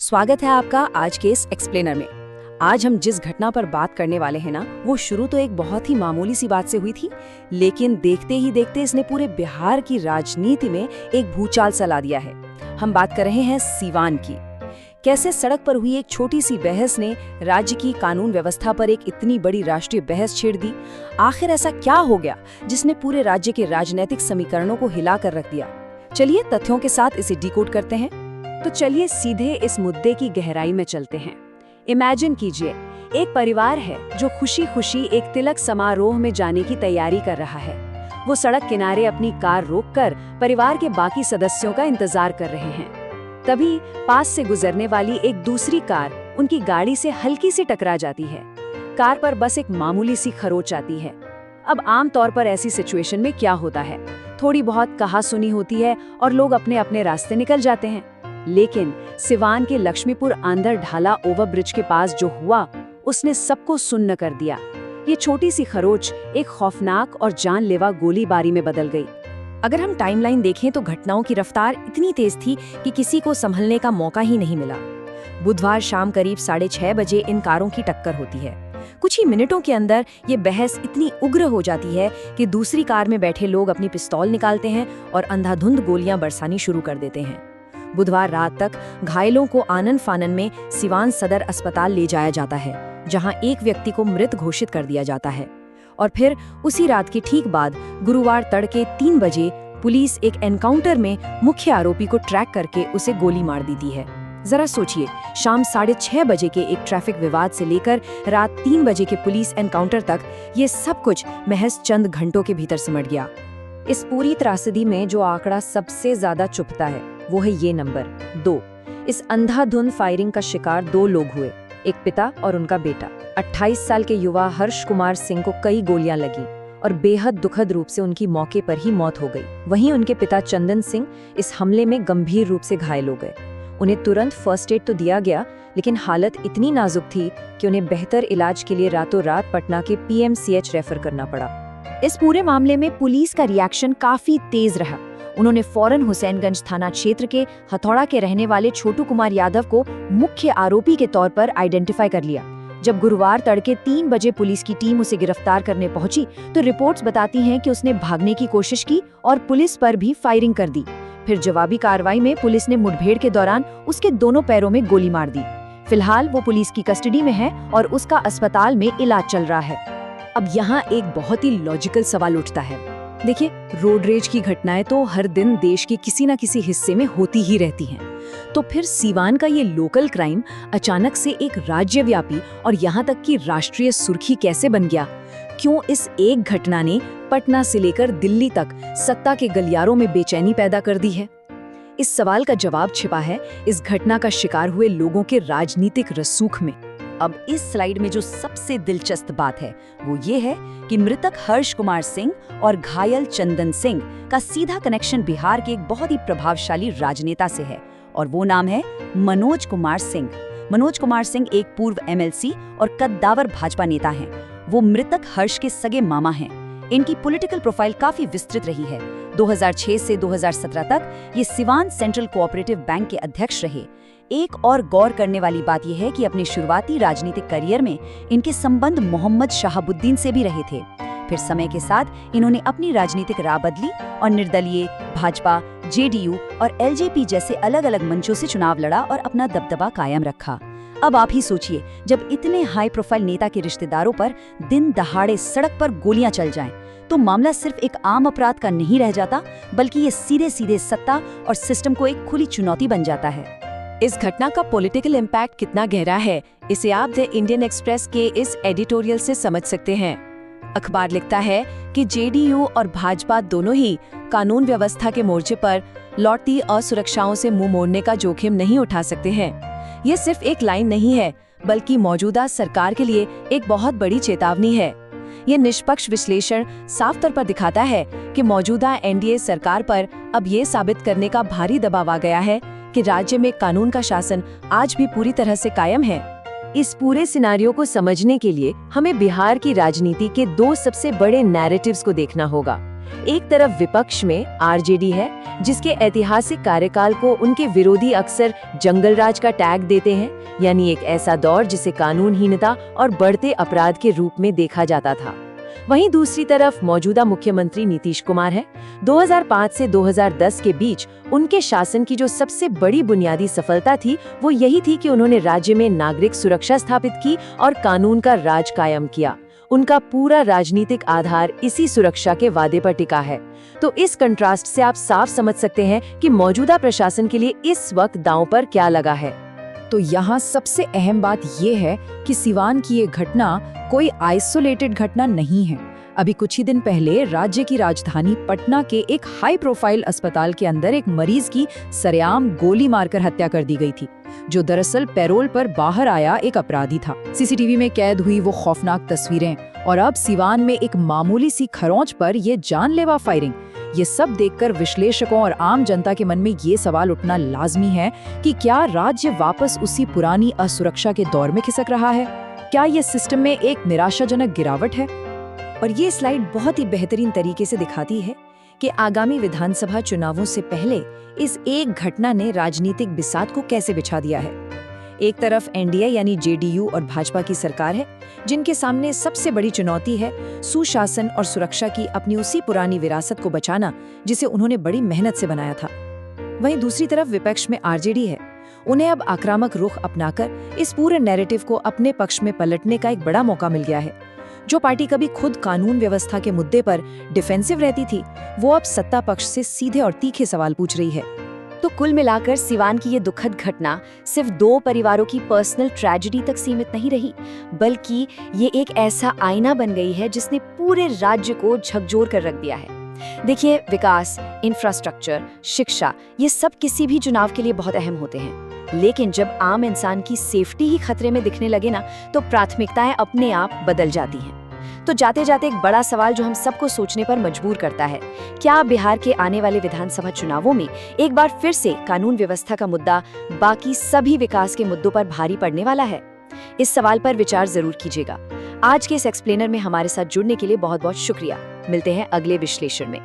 स्वागत है आपका आज के इस एक्सप्लेनर में। आज हम जिस घटना पर बात करने वाले हैं ना, वो शुरू तो एक बहुत ही मामूली सी बात से हुई थी, लेकिन देखते ही देखते इसने पूरे बिहार की राजनीति में एक भूचाल सा ला दिया है। हम बात कर रहे हैं सीवान की। कैसे सड़क पर हुई एक छोटी सी बहस ने राज्य की कानून व्यवस्था पर एक इतनी बड़ी राष्ट्रीय बहस छेड़ दी। आखिर ऐसा क्या हो गया जिसने पूरे राज्य के राजनीतिक समीकरणों को हिला कर रख दिया? चलिए तथ्यों के साथ इसे डिकोड करते हैं। तो चलिए सीधे इस मुद्दे की गहराई में चलते हैं। इमेजिन कीजिए, एक परिवार है जो खुशी खुशी एक तिलक समारोह में जाने की तैयारी कर रहा है। वो सड़क किनारे अपनी कार रोककर परिवार के बाकी सदस्यों का इंतजार कर रहे हैं। तभी पास से गुजरने वाली एक दूसरी कार उनकी गाड़ी से हल्की सी टकरा जाती है। कार पर बस एक मामूली सी खरोंच आती है। अब आम तौर पर ऐसी सिचुएशन में क्या होता है, थोड़ी बहुत कहासुनी होती है और लोग अपने अपने रास्ते निकल जाते हैं। लेकिन सिवान के लक्ष्मीपुर आंधर ढाला ओवरब्रिज के पास जो हुआ, उसने सबको सुन्न कर दिया। ये छोटी सी खरोच एक खौफनाक और जानलेवा गोलीबारी में बदल गई। अगर हम टाइमलाइन देखें तो घटनाओं की रफ्तार इतनी तेज थी कि किसी को संभलने का मौका ही नहीं मिला। बुधवार शाम करीब 6:30 बजे इन कारों की टक्कर होती है। कुछ ही मिनटों के अंदर ये बहस इतनी उग्र हो जाती है कि दूसरी कार में बैठे लोग अपनी पिस्तौल निकालते हैं और अंधाधुंध गोलियां बरसानी शुरू कर देते हैं। बुधवार रात तक घायलों को आनन फानन में सिवान सदर अस्पताल ले जाया जाता है, जहां एक व्यक्ति को मृत घोषित कर दिया जाता है। और फिर उसी रात के ठीक बाद गुरुवार तड़के 3 बजे पुलिस एक एनकाउंटर में मुख्य आरोपी को ट्रैक करके उसे गोली मार देती है। जरा सोचिए, शाम 6:30 बजे के एक ट्रैफिक विवाद से लेकर रात 3 बजे के पुलिस एनकाउंटर तक ये सब कुछ महज चंद घंटों के भीतर सिमट गया। इस पूरी त्रासदी में जो आंकड़ा सबसे ज्यादा चुभता है वो है ये नंबर 2। इस अंधाधुंध फायरिंग का शिकार 2 लोग हुए, एक पिता और उनका बेटा। 28 साल के युवा हर्ष कुमार सिंह को कई गोलियां लगी और बेहद दुखद रूप से उनकी मौके पर ही मौत हो गई। वहीं उनके पिता चंदन सिंह इस हमले में गंभीर रूप से घायल हो गए। उन्हें तुरंत फर्स्ट एड तो दिया गया, लेकिन हालत इतनी नाजुक थी कि उन्हें बेहतर इलाज के लिए रातों रात पटना के PMCH रेफर करना पड़ा। इस पूरे मामले में पुलिस का रिएक्शन काफी तेज रहा। उन्होंने फौरन हुसैनगंज थाना क्षेत्र के हथौड़ा के रहने वाले छोटू कुमार यादव को मुख्य आरोपी के तौर पर आइडेंटिफाई कर लिया। जब गुरुवार तड़के 3 बजे पुलिस की टीम उसे गिरफ्तार करने पहुंची तो रिपोर्ट्स बताती हैं कि उसने भागने की कोशिश की और पुलिस पर भी फायरिंग कर दी। फिर जवाबी कार्रवाई में पुलिस ने मुठभेड़ के दौरान उसके दोनों पैरों में गोली मार दी। फिलहाल वो पुलिस की कस्टडी में है और उसका अस्पताल में इलाज चल रहा है। अब यहाँ एक बहुत ही लॉजिकल सवाल उठता है। देखिए, रोड रेज की घटनाएं तो हर दिन देश के किसी न किसी हिस्से में होती ही रहती हैं। तो फिर सीवान का ये लोकल क्राइम अचानक से एक राज्यव्यापी और यहाँ तक कि राष्ट्रीय सुर्खी कैसे बन गया? क्यों इस एक घटना ने पटना से लेकर दिल्ली तक सत्ता के गलियारों में बेचैनी पैदा कर दी है? इस सवाल का जवाब छिपा है इस घटना का शिकार हुए लोगों के राजनीतिक रसूख में। अब इस स्लाइड में जो सबसे दिलचस्प बात है वो ये है कि मृतक हर्ष कुमार सिंह और घायल चंदन सिंह का सीधा कनेक्शन बिहार के एक बहुत ही प्रभावशाली राजनेता से है, और वो नाम है मनोज कुमार सिंह। मनोज कुमार सिंह एक पूर्व MLC और कद्दावर भाजपा नेता हैं। वो मृतक हर्ष के सगे मामा हैं। इनकी पॉलिटिकल प्रोफाइल काफी विस्तृत रही है। 2006 से 2017 तक ये सिवान सेंट्रल कोऑपरेटिव बैंक के अध्यक्ष रहे। एक और गौर करने वाली बात यह है कि अपने शुरुआती राजनीतिक करियर में इनके संबंध मोहम्मद शहाबुद्दीन से भी रहे थे। फिर समय के साथ इन्होंने अपनी राजनीतिक राह बदली और निर्दलीय, भाजपा, JDU और LJP जैसे अलग अलग मंचों से चुनाव लड़ा और अपना दबदबा कायम रखा। अब आप ही सोचिए, जब इतने हाई प्रोफाइल नेता के रिश्तेदारों पर दिन दहाड़े सड़क पर गोलियां चल जाएं, तो मामला सिर्फ एक आम अपराध का नहीं रह जाता, बल्कि ये सीधे सीधे सत्ता और सिस्टम को एक खुली चुनौती बन जाता है। इस घटना का पॉलिटिकल इम्पैक्ट कितना गहरा है, इसे आप द इंडियन एक्सप्रेस के इस एडिटोरियल से समझ सकते हैं। अखबार लिखता है कि JDU और भाजपा दोनों ही कानून व्यवस्था के मोर्चे पर लौटती असुरक्षाओं से मुंह मोड़ने का जोखिम नहीं उठा सकते हैं। ये सिर्फ एक लाइन नहीं है, बल्कि मौजूदा सरकार के लिए एक बहुत बड़ी चेतावनी है। ये निष्पक्ष विश्लेषण साफ तौर पर दिखाता है कि मौजूदा NDA सरकार पर अब ये साबित करने का भारी दबाव आ गया है कि राज्य में कानून का शासन आज भी पूरी तरह से कायम है। इस पूरे सिनारियो को समझने के लिए हमें बिहार की राजनीति के 2 सबसे बड़े नैरेटिव्स को देखना होगा। एक तरफ विपक्ष में आरजेडी है, जिसके ऐतिहासिक कार्यकाल को उनके विरोधी अक्सर जंगल राज का टैग देते हैं, यानी एक ऐसा दौर जिसे कानूनहीनता और बढ़ते अपराध के रूप में देखा जाता था। वहीं दूसरी तरफ मौजूदा मुख्यमंत्री नीतीश कुमार है। 2005 से 2010 के बीच उनके शासन की जो सबसे बड़ी बुनियादी सफलता थी वो यही थी कि उन्होंने राज्य में नागरिक सुरक्षा स्थापित की और कानून का राज कायम किया। उनका पूरा राजनीतिक आधार इसी सुरक्षा के वादे पर टिका है। तो इस कंट्रास्ट से आप साफ समझ सकते हैं कि मौजूदा प्रशासन के लिए इस वक्त दांव पर क्या लगा है। तो यहाँ सबसे अहम बात ये है कि सिवान की ये घटना कोई आइसोलेटेड घटना नहीं है। अभी कुछ ही दिन पहले राज्य की राजधानी पटना के एक हाई प्रोफाइल अस्पताल के अंदर एक मरीज की सरेआम गोली मारकर हत्या कर दी गई थी, जो दरअसल पैरोल पर बाहर आया एक अपराधी था। सीसीटीवी में कैद हुई वो खौफनाक तस्वीरें, और अब सिवान में एक मामूली सी खरोंच पर ये जानलेवा फायरिंग। ये सब देखकर विश्लेषकों और आम जनता के मन में ये सवाल उठना लाजमी है कि क्या राज्य वापस उसी पुरानी असुरक्षा के दौर में खिसक रहा है? क्या ये सिस्टम में एक निराशाजनक गिरावट है? और ये स्लाइड बहुत ही बेहतरीन तरीके से दिखाती है कि आगामी विधानसभा चुनावों से पहले इस एक घटना ने राजनीतिक बिसात को कैसे बिछा दिया है। एक तरफ एनडीए यानी जेडीयू और भाजपा की सरकार है, जिनके सामने सबसे बड़ी चुनौती है सुशासन और सुरक्षा की अपनी उसी पुरानी विरासत को बचाना जिसे उन्होंने बड़ी मेहनत से बनाया था। वहीं दूसरी तरफ विपक्ष में आरजेडी है। उन्हें अब आक्रामक रुख अपनाकर इस पूरे नैरेटिव को अपने पक्ष में पलटने का एक बड़ा मौका मिल गया है। जो पार्टी कभी खुद कानून व्यवस्था के मुद्दे पर डिफेंसिव रहती थी, वो अब सत्ता पक्ष से सीधे और तीखे सवाल पूछ रही है। तो कुल मिलाकर सिवान की ये दुखद घटना सिर्फ दो परिवारों की पर्सनल ट्रेजेडी तक सीमित नहीं रही, बल्कि ये एक ऐसा आईना बन गई है जिसने पूरे राज्य को झकझोर कर रख दिया है। देखिए, विकास, इंफ्रास्ट्रक्चर, शिक्षा, ये सब किसी भी चुनाव के लिए बहुत अहम होते हैं, लेकिन जब आम इंसान की सेफ्टी ही खतरे में दिखने लगे ना, तो प्राथमिकताएं अपने आप बदल जाती हैं। तो जाते जाते एक बड़ा सवाल जो हम सबको सोचने पर मजबूर करता है, क्या बिहार के आने वाले विधानसभा चुनावों में एक बार फिर से कानून व्यवस्था का मुद्दा बाकी सभी विकास के मुद्दों पर भारी पड़ने वाला है? इस सवाल पर विचार जरूर कीजिएगा। आज के इस एक्सप्लेनर में हमारे साथ जुड़ने के लिए बहुत बहुत शुक्रिया। मिलते हैं अगले विश्लेषण में।